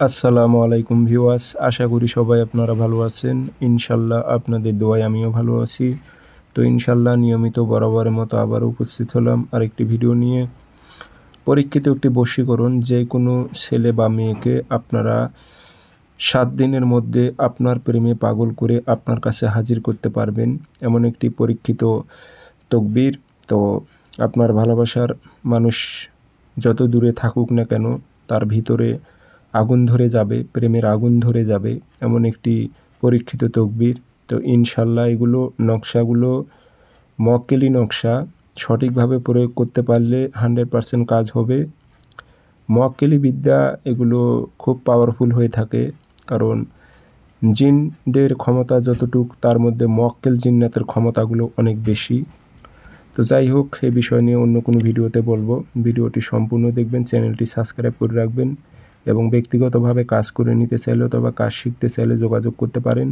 আসসালামু আলাইকুম ভিউয়ার্স, আশা করি সবাই আপনারা ভালো আছেন। ইনশাল্লাহ আপনাদের দোয়ায় আমিও ভালো আছি। তো ইনশাল্লাহ নিয়মিত বরাবরের মতো আবার উপস্থিত হলাম আরেকটি ভিডিও নিয়ে। পরীক্ষিত একটি বশীকরণ, যে কোনো ছেলে বা মেয়েকে আপনারা 7 দিনের মধ্যে আপনার প্রেমে পাগল করে আপনার কাছে হাজির করতে পারবেন, এমন একটি পরীক্ষিত তকবির। তো আপনার ভালোবাসার মানুষ যত দূরে থাকুক না কেন, তার ভিতরে আগুন ধরে যাবে, প্রেমের আগুন ধরে যাবে, এমন একটি পরীক্ষিত তকবির। তো ইনশাল্লাহ এগুলো নকশাগুলো মক্কেলি নকশা, সঠিকভাবে প্রয়োগ করতে পারলে 100% কাজ হবে। মক্কেলি বিদ্যা এগুলো খুব পাওয়ারফুল হয়ে থাকে, কারণ জিনদের ক্ষমতা যতটুক, তার মধ্যে মক্কেল জিন্নাতের ক্ষমতাগুলো অনেক বেশি। তো যাই হোক, এই বিষয় নিয়ে অন্য কোনো ভিডিওতে বলবো। ভিডিওটি সম্পূর্ণ দেখবেন, চ্যানেলটি সাবস্ক্রাইব করে রাখবেন এবং ব্যক্তিগতভাবে কাজ করে নিতে চাইলে অথবা কাজ শিখতে চাইলে যোগাযোগ করতে পারেন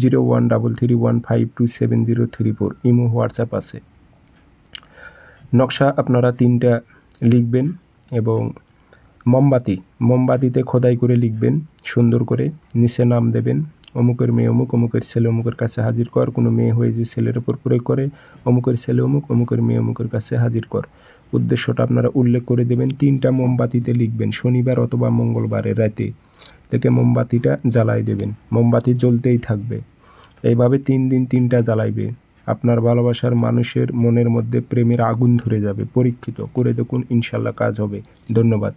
0133152734। ইমো, হোয়াটসঅ্যাপ আছে। নকশা আপনারা 3টা লিখবেন এবং মোমবাতিতে খোদাই করে লিখবেন সুন্দর করে। নিচে নাম দেবেন, অমুকের মেয়ে অমুক, অমুকের ছেলে অমুকের কাছে হাজির কর। কোনো মেয়ে হয়ে যে ছেলের ওপর প্রয়োগ করে, অমুকের ছেলে অমুক, অমুকের মেয়ে অমুকের কাছে হাজির কর। উদ্দেশ্যটা আপনারা উল্লেখ করে দেবেন। 3টা মোমবাতিতে লিখবেন, শনিবার অথবা মঙ্গলবারের রাতে লিখে মোমবাতিটা জ্বালাই দেবেন। মোমবাতি জ্বলতেই থাকবে, এইভাবে 3 দিন 3টা জ্বালাইবে। আপনার ভালোবাসার মানুষের মনের মধ্যে প্রেমের আগুন ধরে যাবে। পরীক্ষিত করে দেখুন, ইনশাল্লাহ কাজ হবে। ধন্যবাদ।